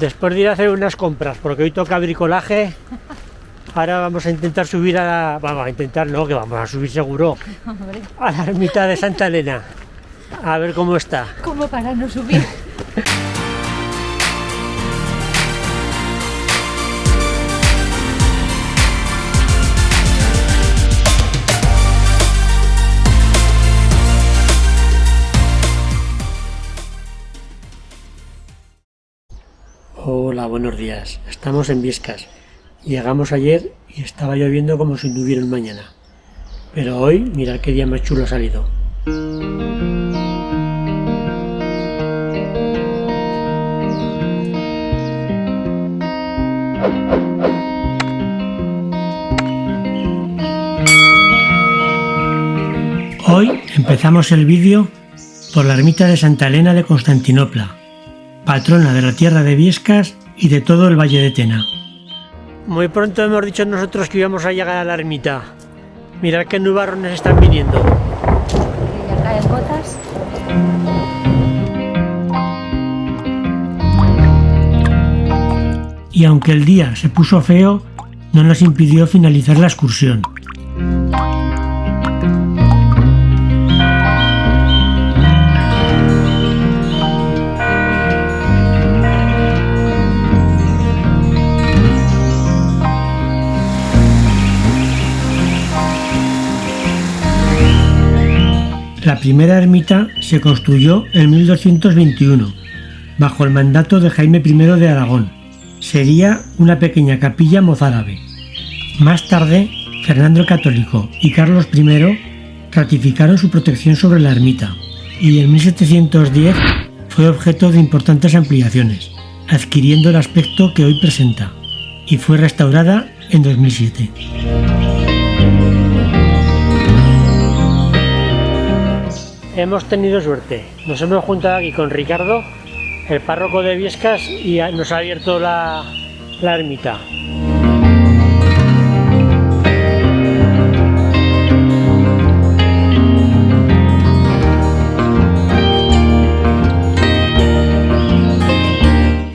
Después de ir a hacer unas compras, porque hoy toca bricolaje, ahora vamos a intentar subir Vamos a intentar, no, que vamos a subir seguro. Hombre. A la ermita de Santa Elena. A ver cómo está. ¿Cómo para no subir? Hola, buenos días. Estamos en Viescas. Llegamos ayer y estaba lloviendo como si no hubiera un mañana. Pero hoy, mirad qué día más chulo ha salido. Hoy empezamos el vídeo por la ermita de Santa Elena de Constantinopla, patrona de la tierra de Viescas y de todo el Valle de Tena. Muy pronto hemos dicho nosotros que íbamos a llegar a la ermita. Mirad qué nubarrones están viniendo. Ya caen gotas. Y aunque el día se puso feo, no nos impidió finalizar la excursión. La primera ermita se construyó en 1221, bajo el mandato de Jaime I de Aragón. Sería una pequeña capilla mozárabe. Más tarde, Fernando el Católico y Carlos I ratificaron su protección sobre la ermita, y en 1710 fue objeto de importantes ampliaciones, adquiriendo el aspecto que hoy presenta, y fue restaurada en 2007. Hemos tenido suerte, nos hemos juntado aquí con Ricardo, el párroco de Viescas, y nos ha abierto la ermita.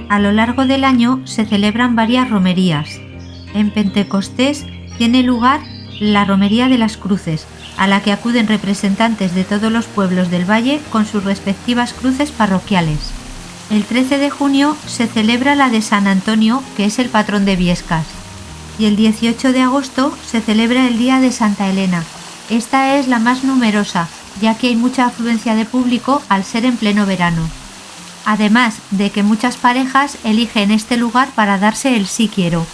A lo largo del año se celebran varias romerías. En Pentecostés tiene lugar la Romería de las Cruces, a la que acuden representantes de todos los pueblos del valle con sus respectivas cruces parroquiales. El 13 de junio se celebra la de San Antonio, que es el patrón de Viescas, y el 18 de agosto se celebra el Día de Santa Elena. Esta es la más numerosa, ya que hay mucha afluencia de público al ser en pleno verano. Además de que muchas parejas eligen este lugar para darse el sí quiero.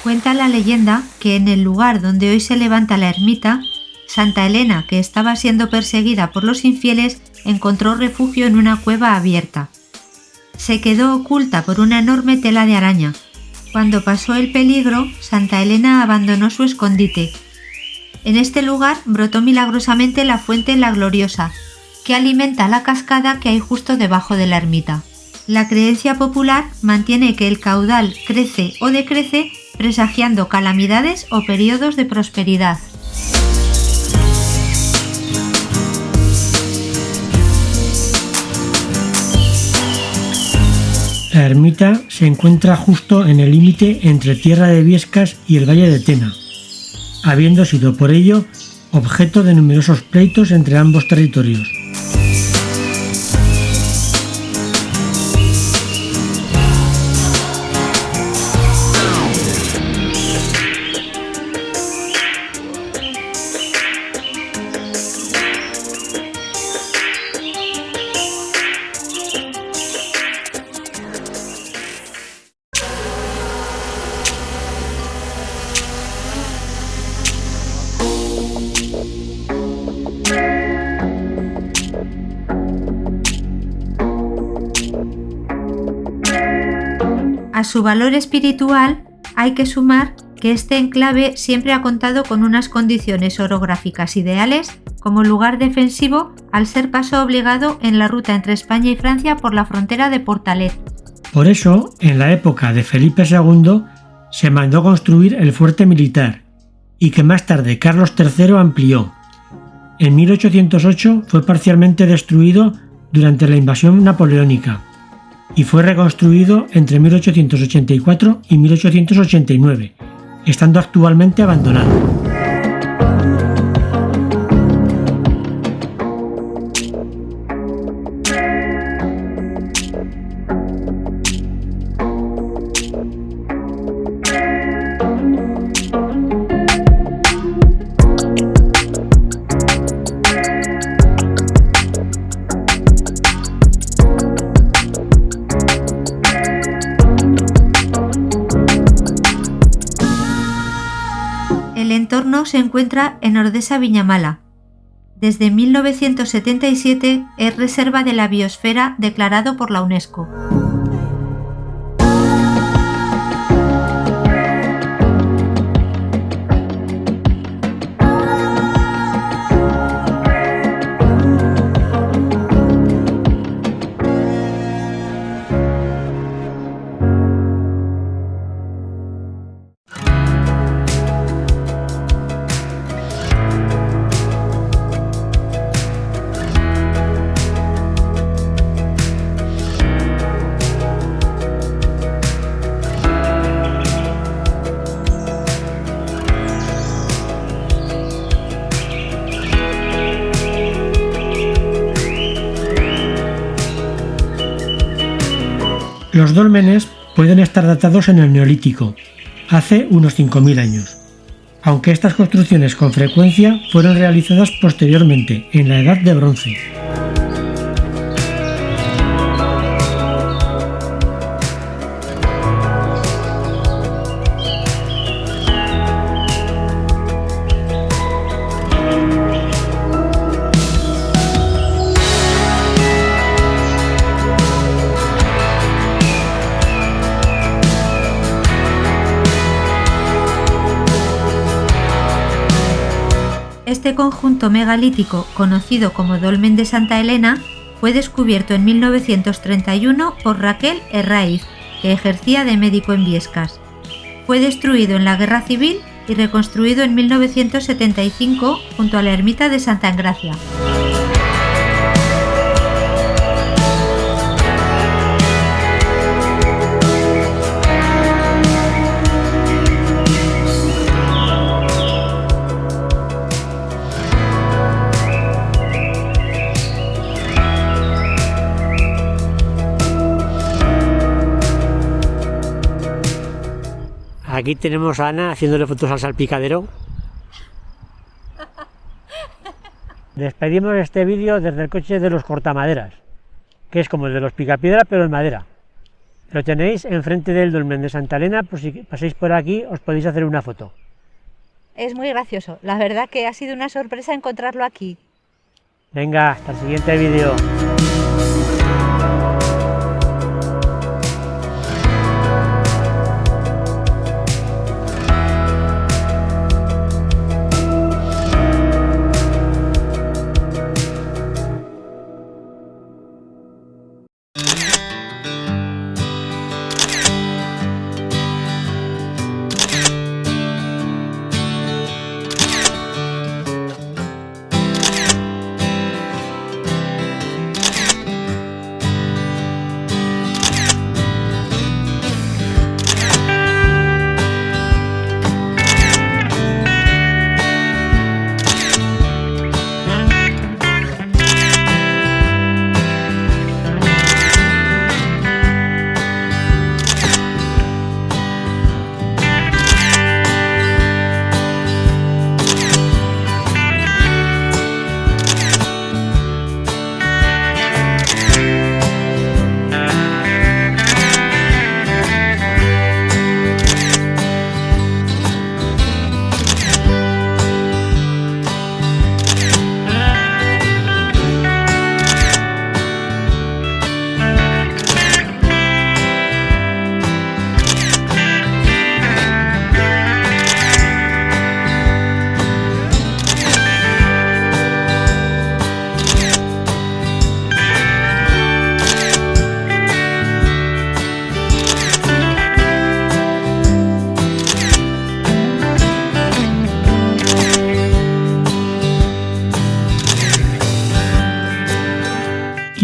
Cuenta la leyenda que en el lugar donde hoy se levanta la ermita, Santa Elena, que estaba siendo perseguida por los infieles, encontró refugio en una cueva abierta. Se quedó oculta por una enorme tela de araña. Cuando pasó el peligro, Santa Elena abandonó su escondite. En este lugar brotó milagrosamente la fuente La Gloriosa, que alimenta la cascada que hay justo debajo de la ermita. La creencia popular mantiene que el caudal crece o decrece presagiando calamidades o periodos de prosperidad. La ermita se encuentra justo en el límite entre Tierra de Viescas y el Valle de Tena, habiendo sido por ello objeto de numerosos pleitos entre ambos territorios. A su valor espiritual hay que sumar que este enclave siempre ha contado con unas condiciones orográficas ideales como lugar defensivo al ser paso obligado en la ruta entre España y Francia por la frontera de Portalet. Por eso, en la época de Felipe II, se mandó construir el fuerte militar, y que más tarde Carlos III amplió. En 1808 fue parcialmente destruido durante la invasión napoleónica, y fue reconstruido entre 1884 y 1889, estando actualmente abandonado. El entorno se encuentra en Ordesa Viñamala. Desde 1977 es reserva de la biosfera declarado por la UNESCO. Los dólmenes pueden estar datados en el Neolítico, hace unos 5.000 años, aunque estas construcciones con frecuencia fueron realizadas posteriormente, en la Edad de Bronce. Este conjunto megalítico, conocido como Dolmen de Santa Elena, fue descubierto en 1931 por Raquel Herraiz, que ejercía de médico en Biescas. Fue destruido en la Guerra Civil y reconstruido en 1975 junto a la ermita de Santa Engracia. Aquí tenemos a Ana haciéndole fotos al salpicadero. Despedimos este vídeo desde el coche de los cortamaderas, que es como el de los picapiedra pero en madera. Lo tenéis enfrente del Dolmen de Santa Elena, por si pasáis por aquí os podéis hacer una foto. Es muy gracioso, la verdad que ha sido una sorpresa encontrarlo aquí. Venga, hasta el siguiente vídeo.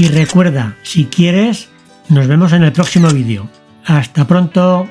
Y recuerda, si quieres, nos vemos en el próximo vídeo. ¡Hasta pronto!